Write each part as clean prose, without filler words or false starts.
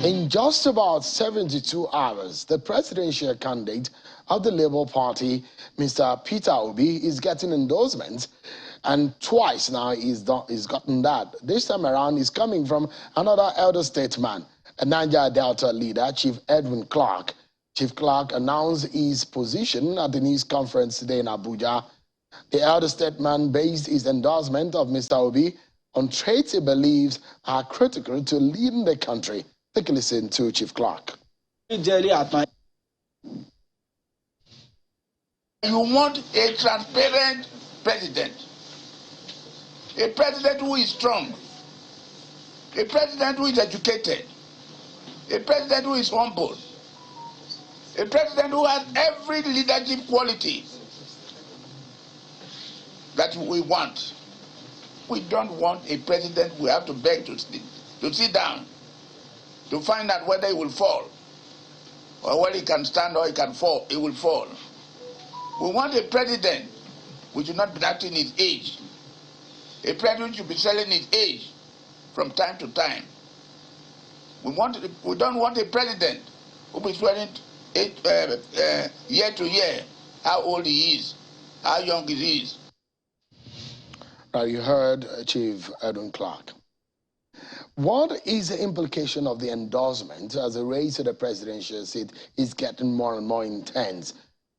In just about 72 hours, the presidential candidate of the Labour Party, Mr. Peter Obi, is getting endorsements, and twice now he's gotten that. This time around, he's coming from another elder statesman, a Niger Delta leader, Chief Edwin Clark. Chief Clark announced his position at the news conference today in Abuja. The elder statesman based his endorsement of Mr. Obi on traits he believes are critical to leading the country. Take a listen to Chief Clark. You want a transparent president, a president who is strong, a president who is educated, a president who is humble, a president who has every leadership quality that we want. We don't want a president we have to beg to sit down to find out whether he will fall, or whether he can stand or he can fall. He will fall. We want a president who should not be acting his age. A president who should be selling his age from time to time. We don't want a president who will be swearing year to year how old he is, how young he is. Now you heard Chief Edwin Clark. What is the implication of the endorsement as the race to the presidential seat is getting more and more intense?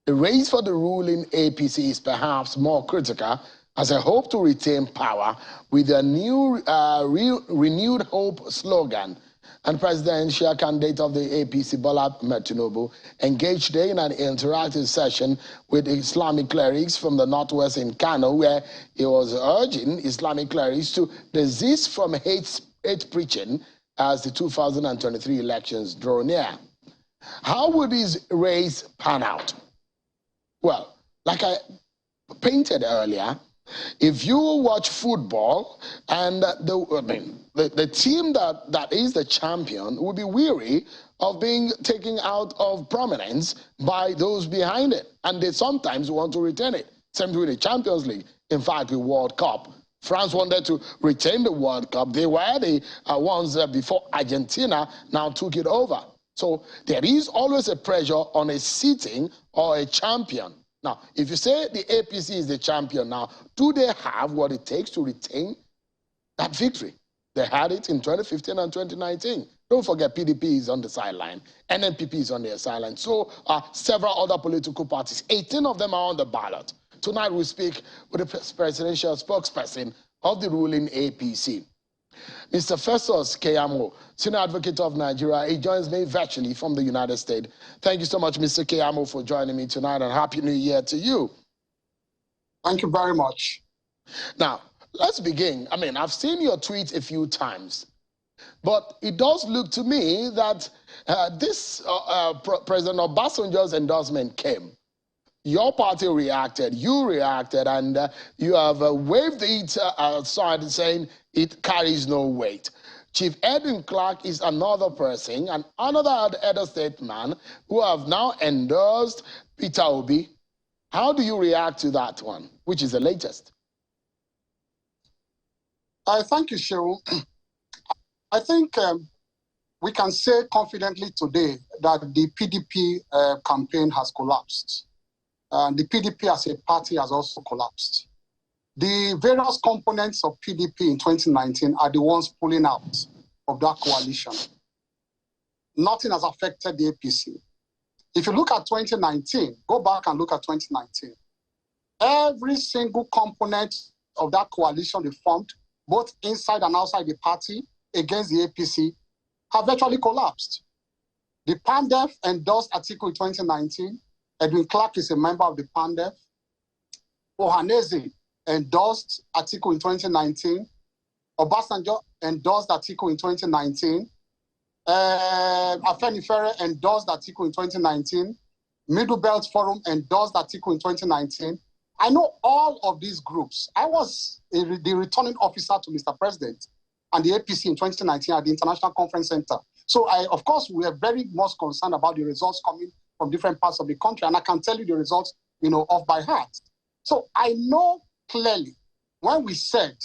The race for the ruling APC is perhaps more critical as they hope to retain power with a new renewed hope slogan. And presidential candidate of the APC, Bola Tinubu, engaged today in an interactive session with Islamic clerics from the Northwest in Kano, where he was urging Islamic clerics to desist from hate preaching as the 2023 elections draw near. How would this race pan out? Well, like I painted earlier, if you watch football and the team that is the champion will be weary of being taken out of prominence by those behind it, and they sometimes want to retain it. Same with the Champions League. In fact, the World Cup. France wanted to retain the World Cup. They were the ones before Argentina now took it over. So there is always a pressure on a sitting or a champion. Now, if you say the APC is the champion now, do they have what it takes to retain that victory? They had it in 2015 and 2019. Don't forget PDP is on the sideline, NNPP is on the sideline. So several other political parties, 18 of them are on the ballot. Tonight we speak with the presidential spokesperson of the ruling APC. Mr. Festus Keyamo, Senior Advocate of Nigeria, he joins me virtually from the United States. Thank you so much, Mr. Keyamo, for joining me tonight, and Happy New Year to you. Thank you very much. Now, let's begin. I mean, I've seen your tweets a few times, but it does look to me that President Obasanjo's endorsement came. Your party reacted, you reacted, and you have waved it aside saying it carries no weight. Chief Edwin Clark is another person, and another elder statesman who have now endorsed Peter Obi. How do you react to that one, which is the latest? Thank you, Shehu. I think we can say confidently today that the PDP campaign has collapsed. The PDP as a party has also collapsed. The various components of PDP in 2019 are the ones pulling out of that coalition. Nothing has affected the APC. If you look at 2019, go back and look at 2019, every single component of that coalition they formed, both inside and outside the party, against the APC, have virtually collapsed. The PANDEF endorsed Article 2019. Edwin Clark is a member of the PANDEF. Ohaneze endorsed Article in 2019. Obasanjo endorsed Article in 2019. Afenifere endorsed Article in 2019. Middle Belt Forum endorsed Article in 2019. I know all of these groups. I was the returning officer to Mr. President and the APC in 2019 at the International Conference Center. So of course, we are very much concerned about the results coming from different parts of the country, and I can tell you the results, off by heart. So I know clearly when we said,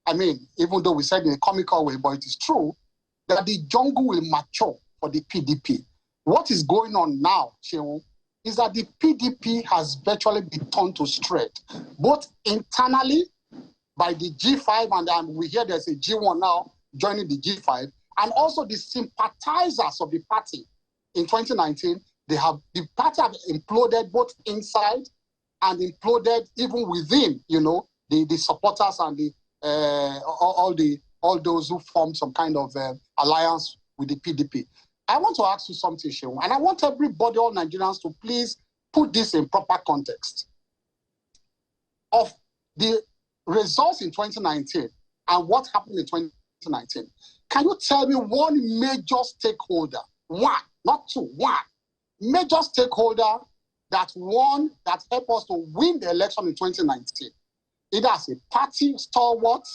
I mean, even though we said in a comical way, but it is true, that the jungle will mature for the PDP. What is going on now, Shehu, is that the PDP has virtually been turned to straight, both internally by the G5, and we hear there's a G1 now joining the G5, and also the sympathizers of the party in 2019. The party have imploded both inside and imploded even within, the supporters and the all those who formed some kind of alliance with the PDP. I want to ask you something, Shehu, and I want everybody, all Nigerians, to please put this in proper context of the results in 2019 and what happened in 2019. Can you tell me one major stakeholder, one, not two, one major stakeholder that helped us to win the election in 2019? Either as a party stalwart,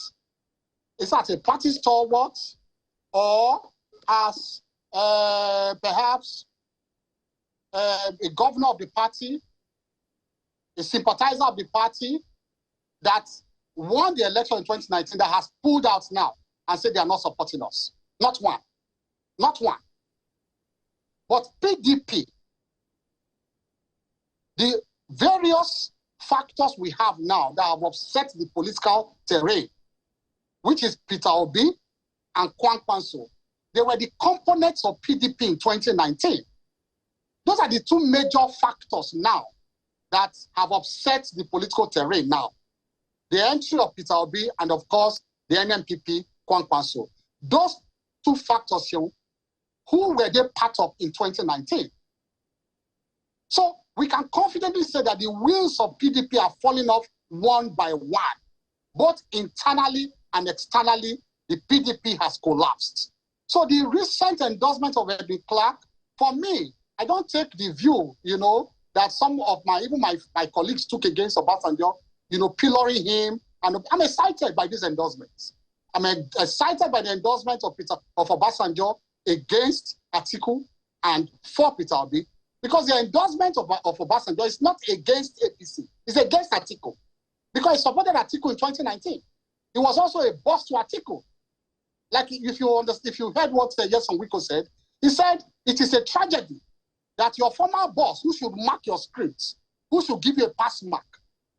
or as perhaps a governor of the party, a sympathizer of the party that won the election in 2019 that has pulled out now and said they are not supporting us. Not one. Not one. But PDP, the various factors we have now that have upset the political terrain, which is Peter Obi and Kwankwanso, they were the components of PDP in 2019. Those are the two major factors now that have upset the political terrain now. The entry of Peter Obi and, of course, the NNPP, Kwankwanso. Those two factors here, who were they part of in 2019? So we can confidently say that the wheels of PDP are falling off one by one. Both internally and externally, the PDP has collapsed. So the recent endorsement of Edwin Clark, for me, I don't take the view, that some of my colleagues took against Obasanjo, pilloring him. And I'm excited by these endorsements. I'm excited by the endorsement of Obasanjo against Atiku and for Peter Obi, because the endorsement of Obasanjo is not against APC, it's against Atiku, because he supported Atiku in 2019. He was also a boss to Atiku. Like if you heard what Yeson Wiko said, he said it is a tragedy that your former boss, who should mark your scripts, who should give you a pass mark,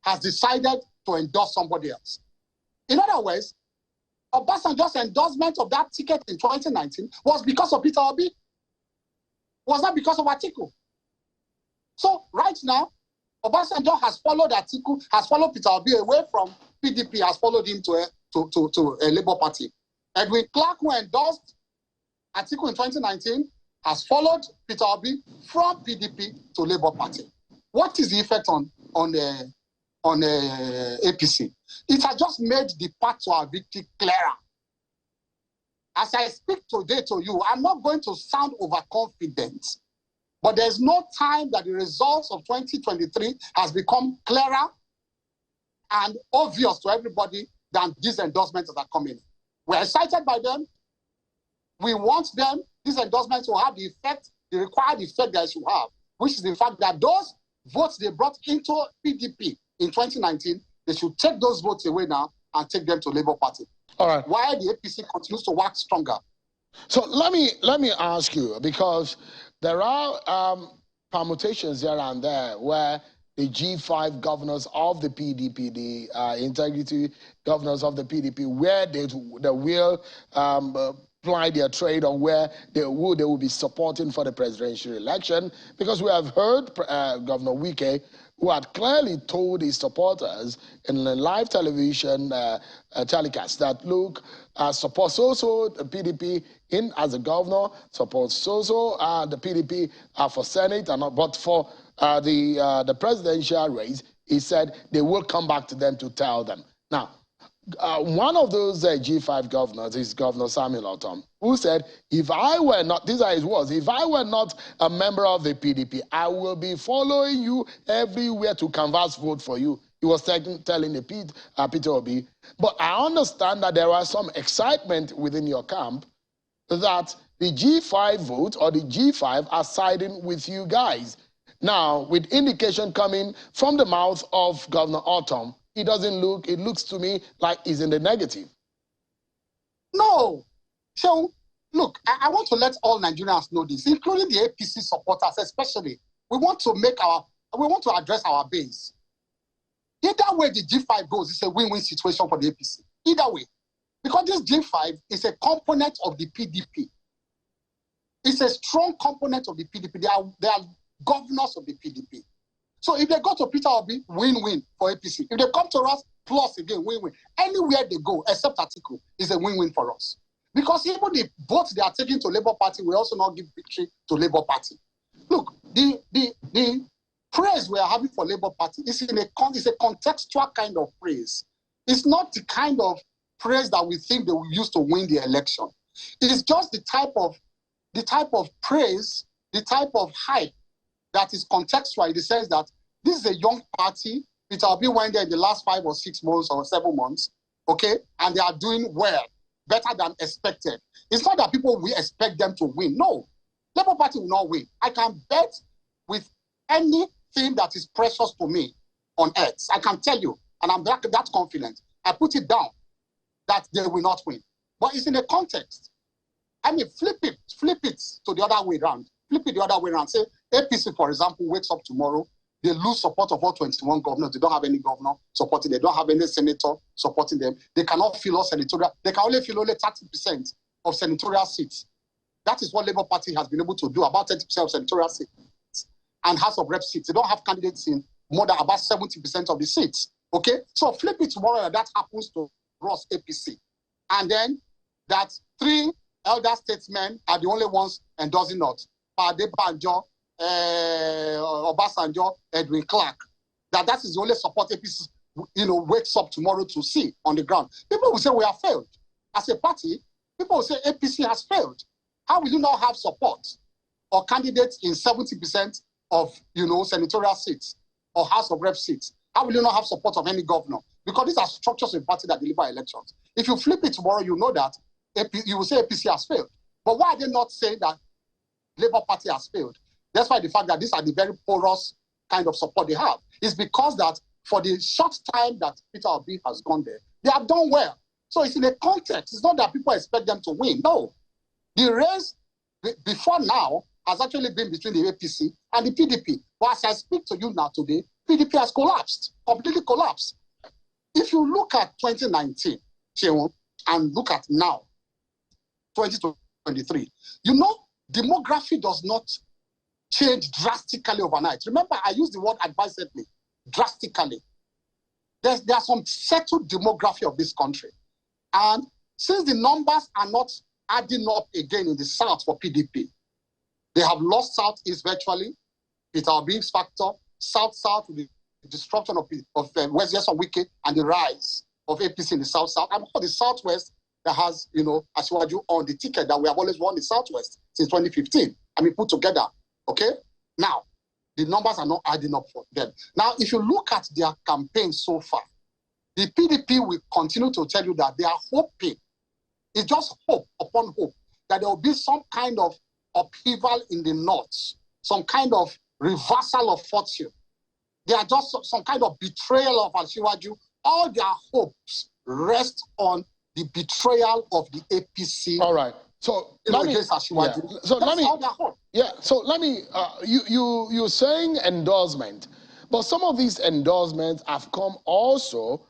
has decided to endorse somebody else. In other words, Obasanjo's endorsement of that ticket in 2019 was because of Peter Obi. Was not because of Atiku. So right now, Obasanjo has followed Atiku, has followed Peter Obi away from PDP, has followed him to a Labour Party. Edwin Clark, who endorsed Atiku in 2019, has followed Peter Obi from PDP to Labour Party. What is the effect on APC? It has just made the path to our victory clearer. As I speak today to you, I'm not going to sound overconfident, but there's no time that the results of 2023 has become clearer and obvious to everybody than these endorsements that are coming. We're excited by them. We want them, these endorsements, to have the effect, the required effect that it should have, which is the fact that those votes they brought into PDP in 2019, they should take those votes away now and take them to Labour Party. All right. While the APC continues to work stronger. So let me ask you, because there are permutations here and there where the G5 governors of the PDP, the integrity governors of the PDP, where they will ply their trade on where they will be supporting for the presidential election, because we have heard Governor Wike, who had clearly told his supporters in a live television telecast that, look, support so-so the PDP in as a governor, support so-so the PDP for Senate, but for the presidential race, he said they will come back to them to tell them. Now, one of those G5 governors is Governor Samuel Ortom, who said, if I were not, these are his words, if I were not a member of the PDP, I will be following you everywhere to canvass vote for you. He was telling Peter Obi. But I understand that there was some excitement within your camp that the G5 vote or the G5 are siding with you guys. Now, with indication coming from the mouth of Governor Ortom, it looks to me like he's in the negative. No. So Look, I want to let all Nigerians know this, including the APC supporters especially. We want to address our base. Either way the G5 goes, it's a win-win situation for the APC. Either way. Because this G5 is a component of the PDP. It's a strong component of the PDP. They are governors of the PDP. So if they go to Peter Obi, win-win for APC. If they come to us, plus again, win-win. Anywhere they go, except Atiku, is a win-win for us. Because even the votes they are taking to Labour Party will also not give victory to Labour Party. Look, the praise we are having for Labour Party is a contextual kind of praise. It's not the kind of praise that we think they will use to win the election. It is just the type of praise, the type of hype that is contextual in the sense that this is a young party. Peter Obi went there in the last 5 or 6 months or 7 months, okay, and they are doing well, better than expected. It's not that people will expect them to win. No, Labour Party will not win. I can bet with anything that is precious to me on earth. I can tell you, and I'm that confident. I put it down that they will not win. But it's in a context. I mean, flip it to the other way around. Flip it the other way around. Say APC, for example, wakes up tomorrow, they lose support of all 21 governors. They don't have any governor supporting them. They don't have any senator supporting them. They cannot fill all senatorial. They can only fill only 30% of senatorial seats. That is what Labour Party has been able to do, about 30% of senatorial seats and House of Rep seats. They don't have candidates in more than about 70% of the seats. Okay? So flip it tomorrow and that happens to Ross APC. And then that 3 elder statesmen are the only ones endorsing us. Pade Banjo, Obasanjo, Edwin Clark. That is the only support APC, wakes up tomorrow to see on the ground. People will say we have failed. As a party, people will say APC has failed. How will you not have support or candidates in 70% of, senatorial seats or House of Rep seats? How will you not have support of any governor? Because these are structures of party that deliver elections. If you flip it tomorrow, you know that you will say APC has failed. But why are they not saying that Labour Party has failed? Despite the fact that these are the very porous kind of support they have. It's because that for the short time that Peter Obi has gone there, they have done well. So it's in a context. It's not that people expect them to win. No. The race before now has actually been between the APC and the PDP. But as I speak to you now today, PDP has collapsed, completely collapsed. If you look at 2019, and look at now, 2023, demography does not change drastically overnight. Remember, I used the word advisedly, drastically. There's some settled demography of this country. And since the numbers are not adding up again in the South for PDP, they have lost Southeast virtually. Peter Obi's factor, South-South, the disruption of West Yes on Wiki, and the rise of APC in the South-South. And for the Southwest that has, Asiwaju on the ticket that we have always won the Southwest since 2015. Put together. Okay? Now, the numbers are not adding up for them. Now, if you look at their campaign so far, the PDP will continue to tell you that they are hoping, it's just hope upon hope, that there will be some kind of upheaval in the North, some kind of reversal of fortune. They are just some kind of betrayal of Asiwaju. All their hopes rest on the betrayal of the APC. All right. So let me. You're saying endorsement, but some of these endorsements have come also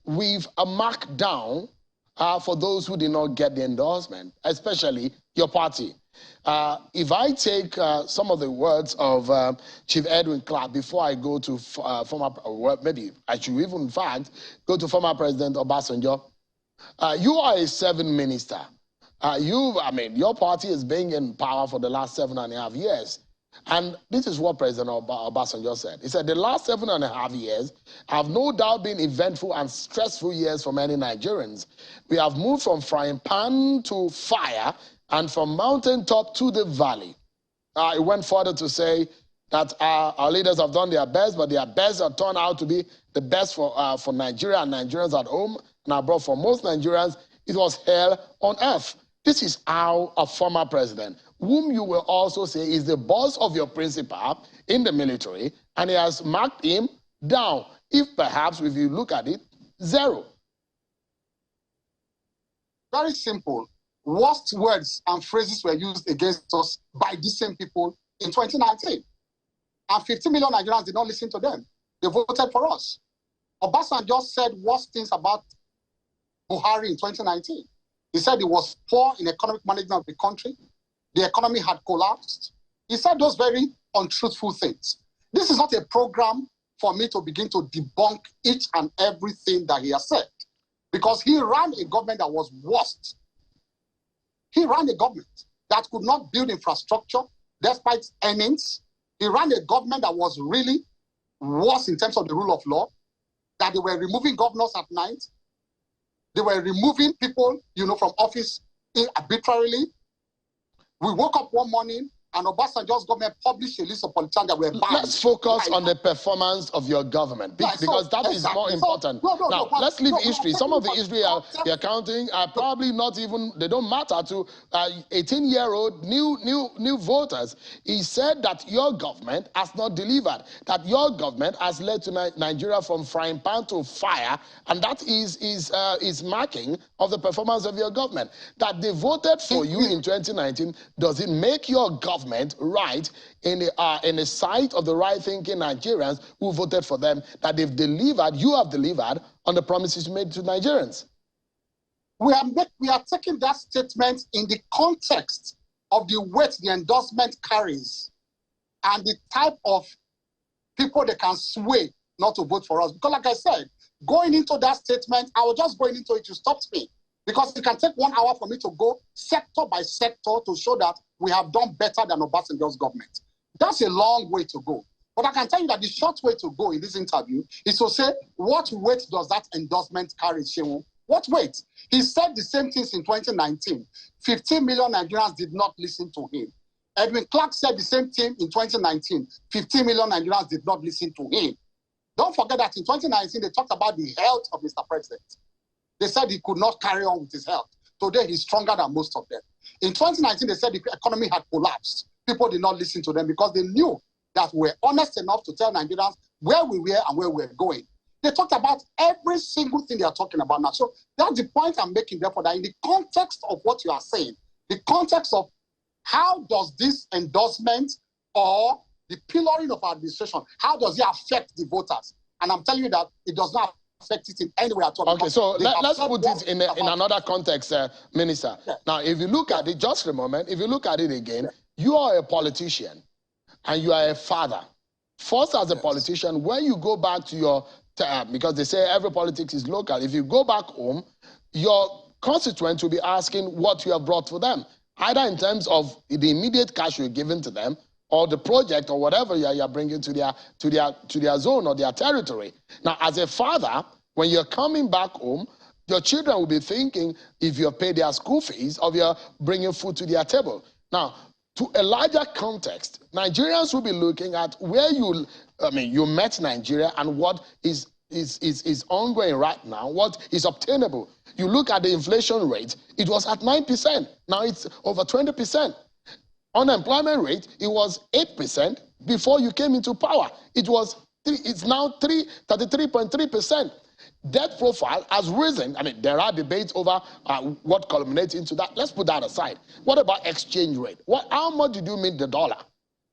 with a markdown for those who did not get the endorsement, especially your party. If I take some of the words of Chief Edwin Clark before I go to maybe I should even, in fact, go to former President Obasanjo. You are a 7th minister. Your party has been in power for the last 7.5 years. And this is what President Obasanjo said. He said, the last 7.5 years have no doubt been eventful and stressful years for many Nigerians. We have moved from frying pan to fire and from mountaintop to the valley. He went further to say that our leaders have done their best, but their best have turned out to be the best for Nigeria and Nigerians at home and abroad. For most Nigerians, it was hell on earth. This is how a former president, whom you will also say is the boss of your principal in the military, and he has marked him down. If perhaps, if you look at it, 0. Very simple. worst words and phrases were used against us by these same people in 2019. And 50 million Nigerians did not listen to them. They voted for us. Obasanjo said worse things about Buhari in 2019. He said he was poor in economic management of the country. The economy had collapsed. He said those very untruthful things. This is not a program for me to begin to debunk each and everything that he has said, because he ran a government that was worst. He ran a government that could not build infrastructure despite earnings. He ran a government that was really worse in terms of the rule of law, that they were removing governors at night. They were removing people, from office arbitrarily. We woke up one morning and Obasanjo's government published a list of politicians that were banned. Let's focus on the performance of your government, because that is more important. Let's leave history. Some of the history you're counting are probably not even, they don't matter to 18-year-old new voters. He said that your government has not delivered, that your government has led to Nigeria from frying pan to fire, and that is marking of the performance of your government. That they voted for you in 2019, does it make your government right in the sight of the right-thinking Nigerians who voted for them, that they've delivered, you have delivered on the promises made to Nigerians? We are taking that statement in the context of the weight the endorsement carries and the type of people they can sway not to vote for us. Because like I said, going into that statement, I was just going into it, you stopped me. Because it can take 1 hour for me to go sector by sector to show that we have done better than Obasanjo's government. That's a long way to go. But I can tell you that the short way to go in this interview is to say, what weight does that endorsement carry, Shehu? What weight? He said the same things in 2019. 15 million Nigerians did not listen to him. Edwin Clark said the same thing in 2019. 15 million Nigerians did not listen to him. Don't forget that in 2019, they talked about the health of Mr. President. They said he could not carry on with his health. Today, he's stronger than most of them. In 2019, they said the economy had collapsed. People did not listen to them because they knew that we were honest enough to tell Nigerians where we were and where we were going. They talked about every single thing they are talking about now. So that's the point I'm making, therefore, that in the context of what you are saying, the context of how does this endorsement or the pillaring of our administration, how does it affect the voters? And I'm telling you that it does not affect it in any way at all. Okay, so let's put it in another context, Minister. Yeah. Now, if you look at it, just a moment, if you look at it again, you are a politician and you are a father. First, as a politician, when you go back to your, because they say every politics is local, if you go back home, your constituents will be asking what you have brought for them, either in terms of the immediate cash you're giving to them, or the project or whatever you're bringing to their zone or their territory. Now, as a father, when you're coming back home, your children will be thinking if you pay their school fees or you're bringing food to their table. Now, to a larger context, Nigerians will be looking at where you met Nigeria and what is ongoing right now, what is obtainable. You look at the inflation rate, it was at 9%. Now it's over 20%. Unemployment rate, it was 8% before you came into power. It's now 33.3%. Debt profile has risen. I mean, there are debates over what culminates into that. Let's put that aside. What about exchange rate? How much did you make the dollar?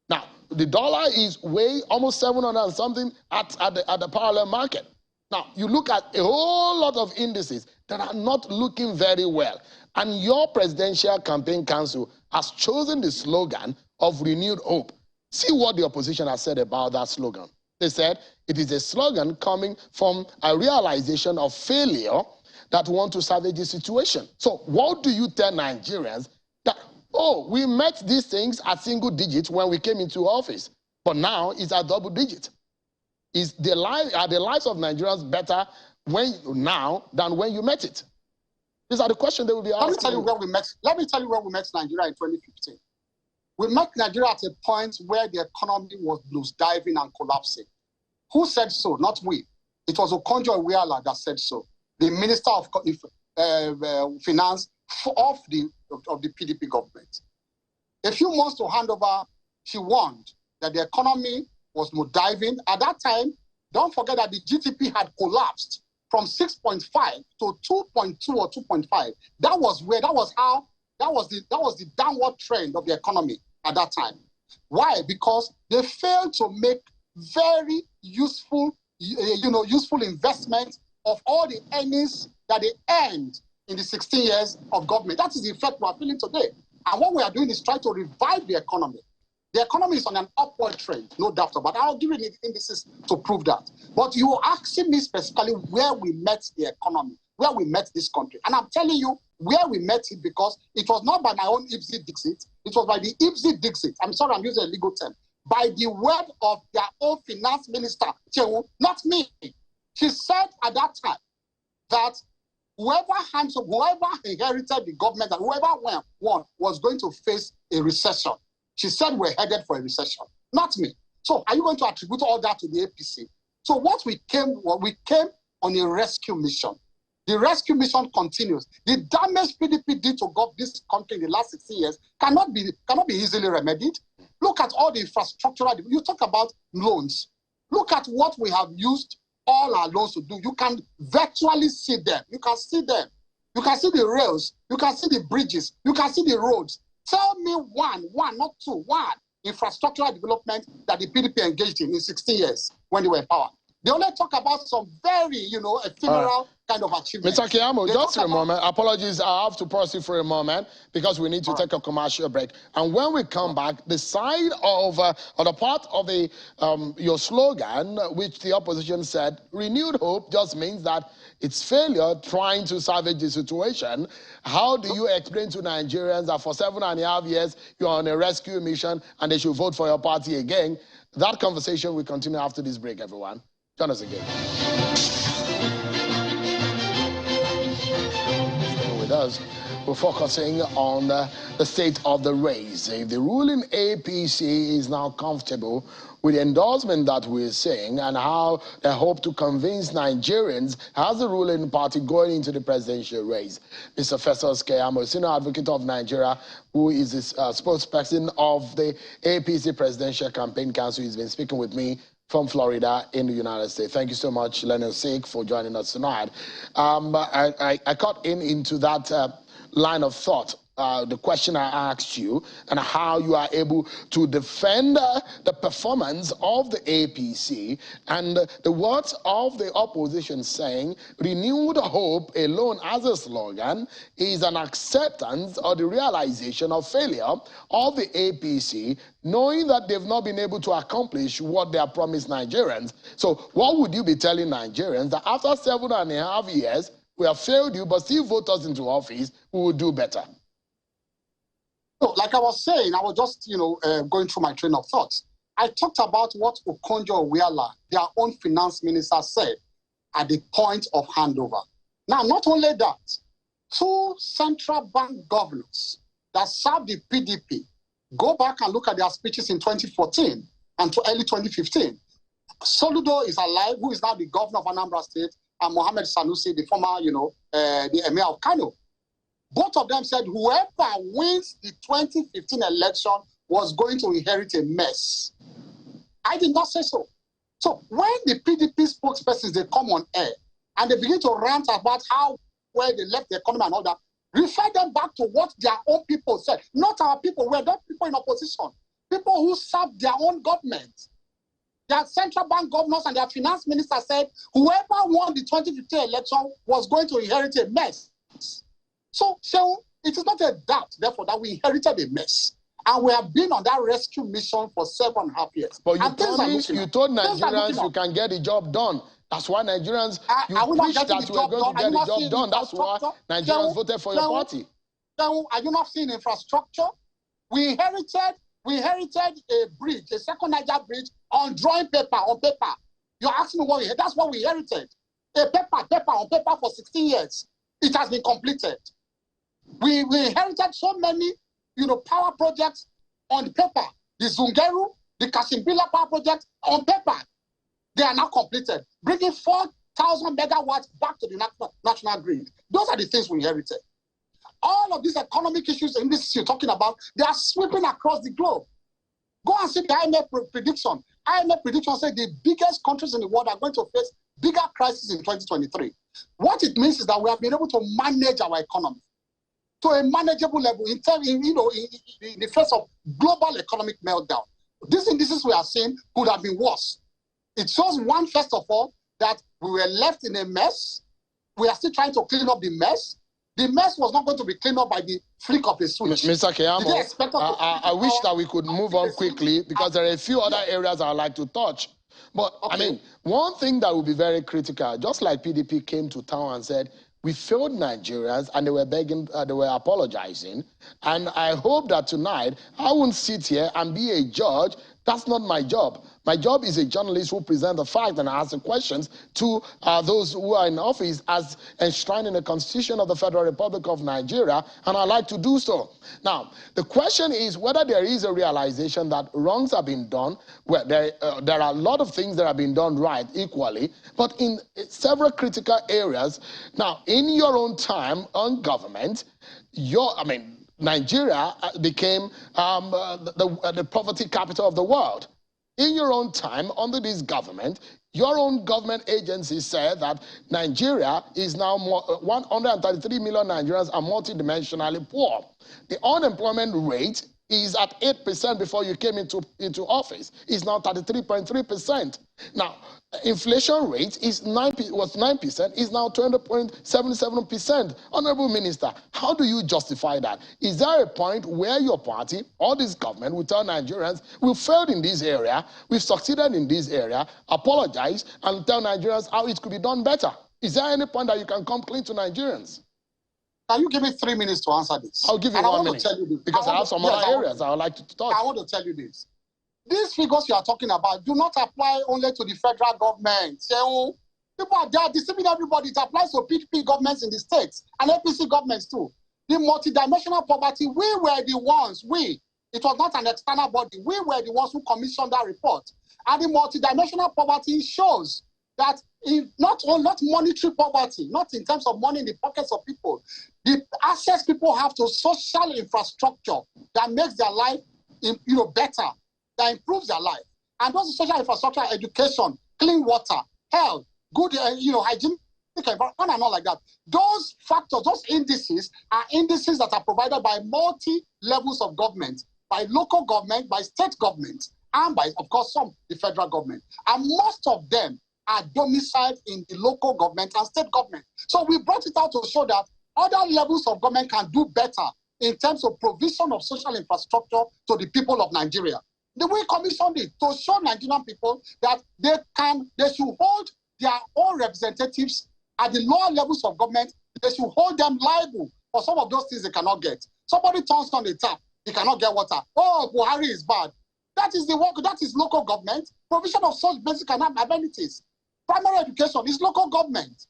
Now, the dollar is way almost 700 and something at the parallel market. Now, you look at a whole lot of indices that are not looking very well. And your presidential campaign council has chosen the slogan of renewed hope. See what the opposition has said about that slogan. They said it is a slogan coming from a realization of failure that want to salvage the situation. So what do you tell Nigerians that, oh, we met these things at single digits when we came into office, but now it's at double digit? Are the lives of Nigerians better now than when you met it? These are the questions they will be asking. Let me tell you where we met Nigeria in 2015. We met Nigeria at a point where the economy was blues diving and collapsing. Who said so? Not we. It was Okonjo-Iweala that said so. The Minister of Finance of the PDP government. A few months to hand over, she warned that the economy was more diving. At that time, don't forget that the GDP had collapsed from 6.5 to 2.2 or 2.5. That was how That was the downward trend of the economy at that time. Why? Because they failed to make very useful, useful investment of all the earnings that they earned in the 16 years of government. That is the effect we are feeling today. And what we are doing is trying to revive the economy. The economy is on an upward trend, no doubt about it. I'll give you indices to prove that. But you are asking me specifically where we met the economy, where we met this country. And I'm telling you where we met it, because it was not by my own Ipsy-Dixit. It was by the Ipsy-Dixit. I'm sorry, I'm using a legal term. By the word of their own finance minister, not me. She said at that time that whoever inherited the government and whoever won was going to face a recession. She said we're headed for a recession, not me. So are you going to attribute all that to the APC? So we came on a rescue mission. The rescue mission continues. The damage PDP did to this country in the last 60 years cannot be easily remedied. Look at all the infrastructural. You talk about loans. Look at what we have used all our loans to do. You can virtually see them. You can see them. You can see the rails. You can see the bridges. You can see the roads. Tell me one, not two, one infrastructural development that the PDP engaged in 16 years when they were in power. They only talk about some very, ephemeral kind of achievements. Mr. Keyamo, just for a moment. Apologies, I have to pause you for a moment because we need to take a commercial break. And when we come back, the side of, or the part of the your slogan, which the opposition said, renewed hope, just means that it's failure trying to salvage the situation. How do you explain to Nigerians that for 7.5 years you're on a rescue mission and they should vote for your party again? That conversation will continue after this break, everyone. Join us again. Stay with us. We're focusing on the state of the race. If the ruling APC is now comfortable with the endorsement that we're seeing and how they hope to convince Nigerians as the ruling party going into the presidential race. Mr. Festus Keyamo, senior advocate of Nigeria, who is the spokesperson of the APC Presidential Campaign Council, has been speaking with me from Florida in the United States. Thank you so much, Leonard Sik, for joining us tonight. I cut into that line of thought, the question I asked you, and how you are able to defend the performance of the APC, and the words of the opposition saying, renewed hope alone as a slogan is an acceptance or the realization of failure of the APC, knowing that they've not been able to accomplish what they have promised Nigerians. So what would you be telling Nigerians that after 7.5 years, we have failed you, but still vote us into office, we will do better? So, like I was saying, I was just, going through my train of thoughts. I talked about what Okonjo-Iweala, their own finance minister, said at the point of handover. Now, not only that, 2 central bank governors that served the PDP, go back and look at their speeches in 2014 and to early 2015. Soludo is alive, who is now the governor of Anambra State, and Mohammed Sanusi, the former, the emir of Kano. Both of them said whoever wins the 2015 election was going to inherit a mess. I did not say so. So when the PDP spokespersons, they come on air and they begin to rant about where they left the economy and all that, refer them back to what their own people said. Not our people, we're not people in opposition. People who serve their own government. Their central bank governors and their finance minister said whoever won the 2015 election was going to inherit a mess. So it is not a doubt, therefore, that we inherited a mess. And we have been on that rescue mission for 7.5 years. But you told Nigerians you can get the job done. That's why Nigerians, you preached that we were going to get the job done. That's why Nigerians voted for your party. Are you not seeing infrastructure? We inherited a bridge, a second Niger bridge, on drawing paper, on paper. You're asking me what we inherited. That's what we inherited. A paper on paper for 16 years. It has been completed. We inherited so many, power projects on paper. The Zungeru, the Kashimbila power project on paper. They are now completed, bringing 4,000 megawatts back to the national grid. Those are the things we inherited. All of these economic issues in this you're talking about, they are sweeping across the globe. Go and see the IMF prediction. IMF prediction said the biggest countries in the world are going to face bigger crises in 2023. What it means is that we have been able to manage our economy. to a manageable level in the face of global economic meltdown. These indices we are seeing could have been worse. It shows, one, first of all, that we were left in a mess. We are still trying to clean up the mess. The mess was not going to be cleaned up by the flick of a switch. Mr. Keyamo, I wish that we could move on quickly because there are a few other areas I'd like to touch. But, okay. I mean, one thing that would be very critical, just like PDP came to town and said, we failed Nigerians, and they were begging, they were apologizing. And I hope that tonight, I won't sit here and be a judge. That's not my job. My job is a journalist who presents the facts and asks the questions to those who are in office as enshrined in the Constitution of the Federal Republic of Nigeria, and I like to do so. Now, the question is whether there is a realization that wrongs have been done. Well, there are a lot of things that have been done right equally, but in several critical areas. Now, in your own time on government, Nigeria became the poverty capital of the world. In your own time, under this government, your own government agency said that Nigeria is now 133 million Nigerians are multidimensionally poor. The unemployment rate is at 8% before you came into office. It's now 33.3%. Now, inflation rate was 9%, is now 20.77%. Honorable Minister, how do you justify that? Is there a point where your party or this government will tell Nigerians, we failed in this area, we've succeeded in this area, apologize, and tell Nigerians how it could be done better? Is there any point that you can come clean to Nigerians? Can you give me 3 minutes to answer this? I'll give you 1 minute, because I have some other areas I would like to talk. I want to tell you this. These figures you are talking about do not apply only to the federal government. So people are deceiving everybody. It applies to PDP governments in the states and APC governments too. The multidimensional poverty, we were the ones, it was not an external body, we were the ones who commissioned that report. And the multidimensional poverty shows that not monetary poverty, not in terms of money in the pockets of people, the access people have to social infrastructure that makes their life better, that improves their life. And those social infrastructure, education, clean water, health, good hygienic environment, on and on like that. Those factors, those indices are indices that are provided by multi-levels of government, by local government, by state government, and by, of course, the federal government. And most of them are domiciled in the local government and state government. So we brought it out to show that other levels of government can do better in terms of provision of social infrastructure to the people of Nigeria. We commissioned it to show Nigerian people that they should hold their own representatives at the lower levels of government. They should hold them liable for some of those things they cannot get. Somebody turns on the tap, he cannot get water. Oh, Buhari is bad. That is the work, that is local government. Provision of such basic amenities. Primary education is local government.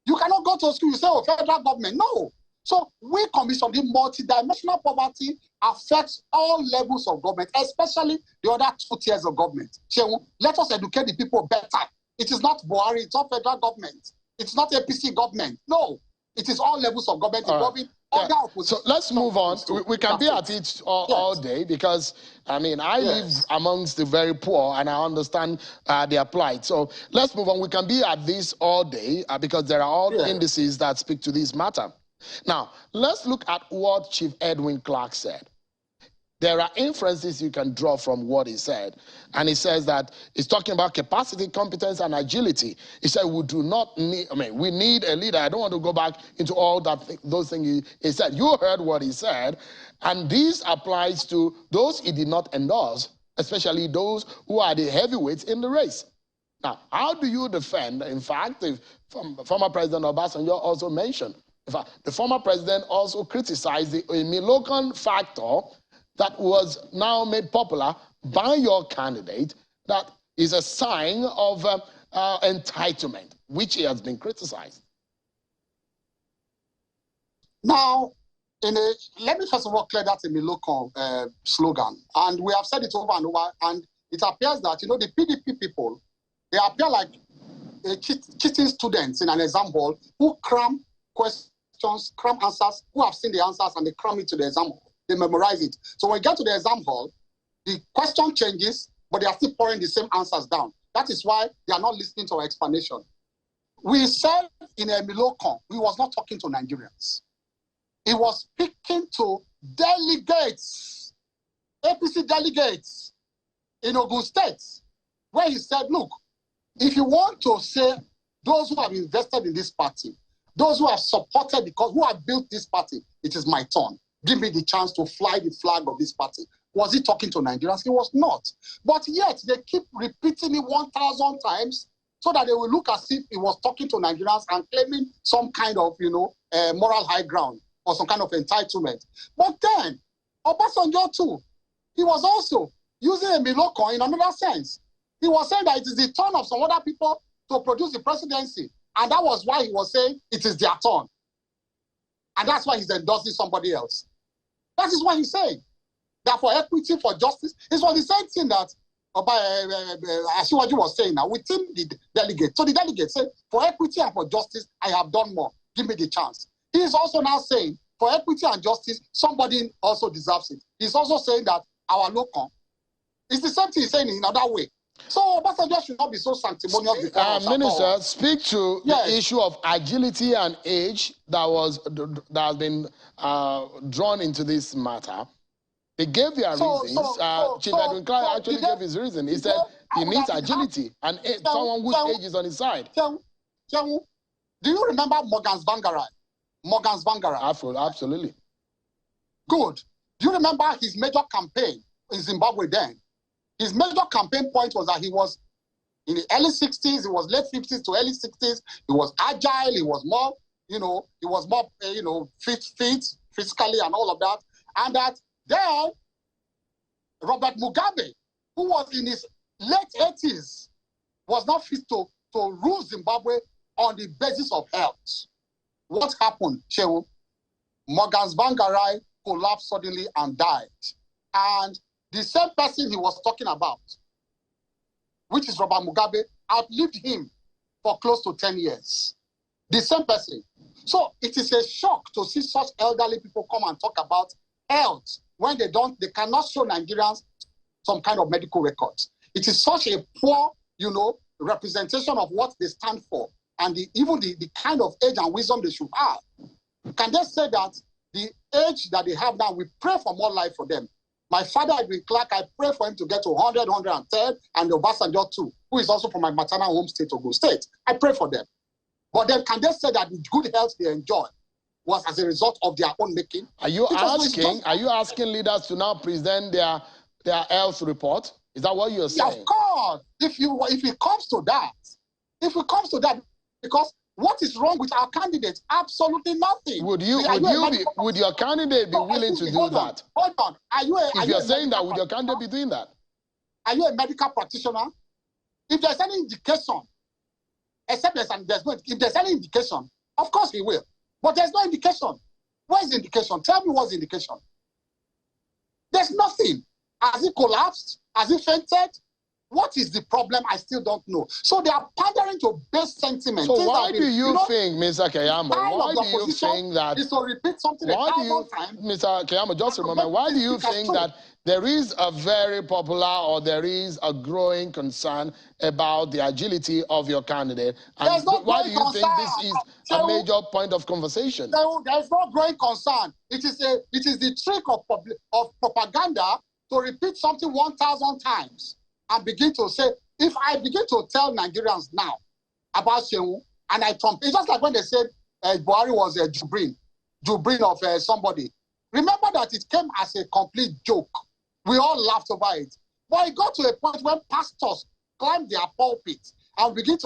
You cannot go to school, you say, oh, federal government. No. So we commission the multidimensional poverty affects all levels of government, especially the other 2 tiers of government. So let us educate the people better. It is not Buhari, it's not federal government. It's not APC government. No, it is all levels of government involving other opposition. So let's move on. We can be at it all day because, I live amongst the very poor and I understand their plight. So let's move on. We can be at this all day because there are all indices that speak to this matter. Now, let's look at what Chief Edwin Clark said. There are inferences you can draw from what he said. And he says that he's talking about capacity, competence, and agility. He said we do not need, we need a leader. I don't want to go back into all those things he said. You heard what he said. And this applies to those he did not endorse, especially those who are the heavyweights in the race. Now, how do you defend, in fact, former President Obasanjo also mentioned, in fact, the former president also criticized the Milokan factor that was now made popular by your candidate that is a sign of entitlement, which he has been criticized. Now, let me first of all clear that Milokan slogan. And we have said it over and over, and it appears that, the PDP people, they appear like cheating students in an exam hall who cram questions, cram answers, who have seen the answers and they cram it to the exam hall. They memorize it. So when you get to the exam hall, the question changes, but they are still pouring the same answers down. That is why they are not listening to our explanation. We said in Milokan, we was not talking to Nigerians. he was speaking to delegates, APC delegates in Ogun State, where he said, look, if you want to say those who have invested in this party, those who have supported, because who have built this party, it is my turn. Give me the chance to fly the flag of this party. Was he talking to Nigerians? He was not. But yet they keep repeating it 1,000 times so that they will look as if he was talking to Nigerians and claiming some kind of, moral high ground or some kind of entitlement. But then, Obasanjo too, he was also using a Miloko in another sense. He was saying that it is the turn of some other people to produce the presidency. And that was why he was saying it is their turn. And that's why he's endorsing somebody else. That is what he's saying. That for equity, for justice, it was the same thing that Asiwaju was saying now within the delegate. So the delegate said, for equity and for justice, I have done more. Give me the chance. He is also now saying, for equity and justice, somebody also deserves it. He's also saying that our local. It's the same thing he's saying in another way. So Obasanjo should not be so sanctimonious. Minister, speak to the issue of agility and age that has been drawn into this matter. They gave their reasons. Chief Edwin Clark actually gave his reason. He said he needs agility and someone whose age is on his side. Do you remember Morgan's Vangarai? Absolutely. Good. Do you remember his major campaign in Zimbabwe then? His major campaign point was that he was in the early 60s, he was late 50s to early 60s. He was agile, he was more, fit physically and all of that. And that then Robert Mugabe, who was in his late 80s, was not fit to rule Zimbabwe on the basis of health. What happened, Shehu? Morgan's Vangarai collapsed suddenly and died. And the same person he was talking about, which is Robert Mugabe, outlived him for close to 10 years. The same person. So it is a shock to see such elderly people come and talk about health when they cannot show Nigerians some kind of medical records. It is such a poor, representation of what they stand for and even the kind of age and wisdom they should have. Can they say that the age that they have now, we pray for more life for them? My father, Edwin Clark, I pray for him to get to 100, 110, and Obasanjo too, who is also from my maternal home state, Ogun State. I pray for them. But then can they say that the good health they enjoy was as a result of their own making? Are you asking leaders to now present their health report? Is that what you're saying? Yeah, of course. If it comes to that, because what is wrong with our candidates? Absolutely nothing. Would your candidate be willing to do that? Hold on. If you're saying that, would your candidate be doing that? Are you a medical practitioner? If there's any indication, if there's any indication, of course he will. But there's no indication. Where's the indication? Tell me what's the indication. There's nothing. Has he collapsed? Has he fainted? What is the problem? I still don't know. So they are pandering to base sentiment. So why do you think, Mr. Keyamo, why do you think that... is to repeat something 1,000 times. Mr. Keyamo, just a moment. Why do you think that there is a very popular or there is a growing concern about the agility of your candidate? And why do you think this is a major point of conversation? There's no growing concern. It is the trick of propaganda to repeat something 1,000 times. And begin to say, if I begin to tell Nigerians now about Shehu, and I trump, it's just like when they said Buhari was a Jubrin of somebody. Remember that it came as a complete joke. We all laughed over it. But it got to a point when pastors climbed their pulpits and began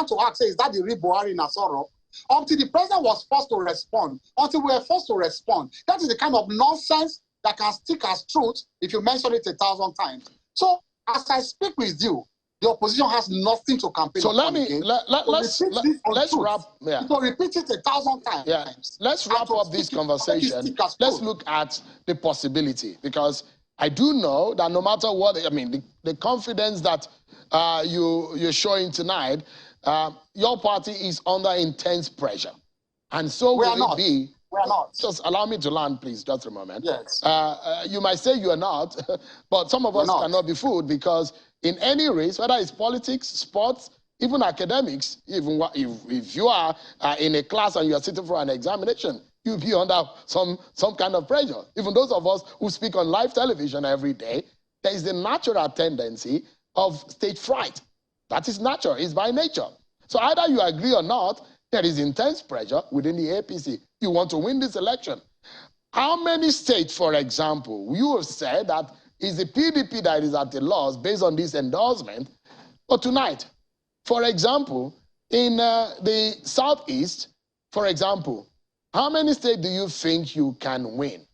to ask, say, is that the real Buhari in Asoro? Until the president was forced to respond. Until we were forced to respond. That is the kind of nonsense that can stick as truth if you mention it 1,000 times. So, as I speak with you, the opposition has nothing to campaign so upon. Let's wrap. Yeah. So repeat it 1,000 times. Yeah. Let's wrap up this conversation. Let's look at the possibility, because I do know that no matter what, I mean, the confidence that you're showing tonight, your party is under intense pressure, and so will it be. We are not. Just allow me to land, please, just a moment. Yes. You might say you are not, but some of us cannot be fooled, because in any race, whether it's politics, sports, even academics, even if you are in a class and you are sitting for an examination, you'll be under some kind of pressure. Even those of us who speak on live television every day, there is the natural tendency of stage fright. That is natural, it's by nature. So either you agree or not, there is intense pressure within the APC. You want to win this election. How many states, for example, you have said that it's the PDP that is at the loss based on this endorsement? But tonight, for example, in the Southeast, for example, how many states do you think you can win?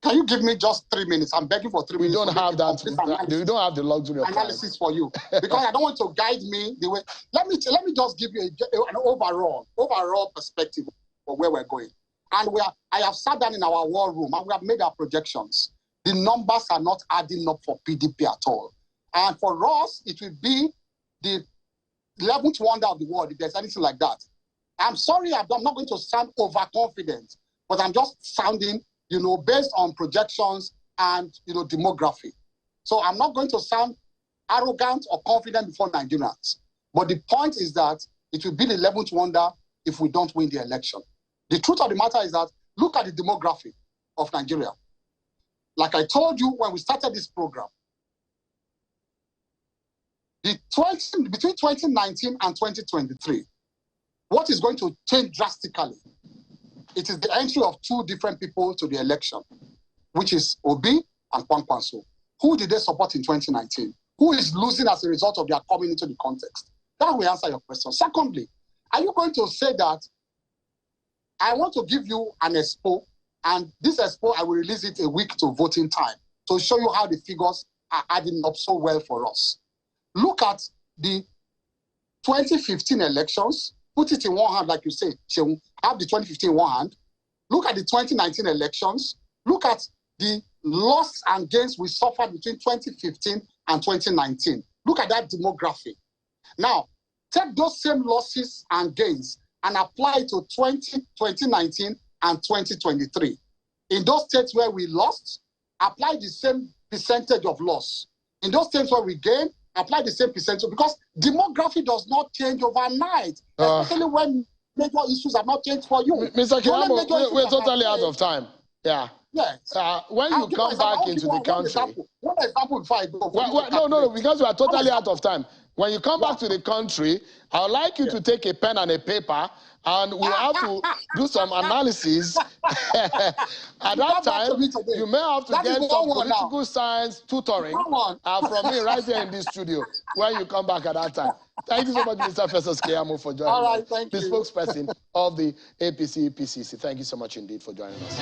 Can you give me just 3 minutes? I'm begging for 3 minutes. We don't have that. You don't have the luxury of analysis for you, because I don't want to guide me the way. Let me just give you an overall perspective of where we're going. And I have sat down in our war room and we have made our projections. The numbers are not adding up for PDP at all. And for us, it will be the 11th wonder of the world, if there's anything like that. I'm sorry, I'm not going to sound overconfident, but I'm just sounding, based on projections and, demography. So I'm not going to sound arrogant or confident before Nigerians. But the point is that it will be the 11th wonder if we don't win the election. The truth of the matter is that look at the demography of Nigeria. Like I told you when we started this program, between 2019 and 2023, what is going to change drastically? It is the entry of two different people to the election, which is Obi and Kwankwaso. Who did they support in 2019? Who is losing as a result of their coming into the context? That will answer your question. Secondly, are you going to say that I want to give you an expo, and this expo, I will release it a week to voting time to show you how the figures are adding up so well for us? Look at the 2015 elections, put it in one hand, like you say, have the 2015 in one hand. Look at the 2019 elections. Look at the loss and gains we suffered between 2015 and 2019. Look at that demography. Now, take those same losses and gains and apply it to 2019 and 2023. In those states where we lost, apply the same percentage of loss. In those states where we gained, apply the same percentage, because demography does not change overnight, especially when major issues have not changed for you. Mr. Keyamo, we're totally out of time. Yeah. Yes. When you come back into the country... One example before I go. No, because we are totally out of time. When you come back to the country, I would like you to take a pen and a paper, and we have to do some analysis. At that time, you may have to get some political science tutoring from me right here in this studio when you come back at that time. Thank you so much, Mr. Festus Keyamo, for joining us. Thank you. The spokesperson of the APC-PCC. Thank you so much indeed for joining us.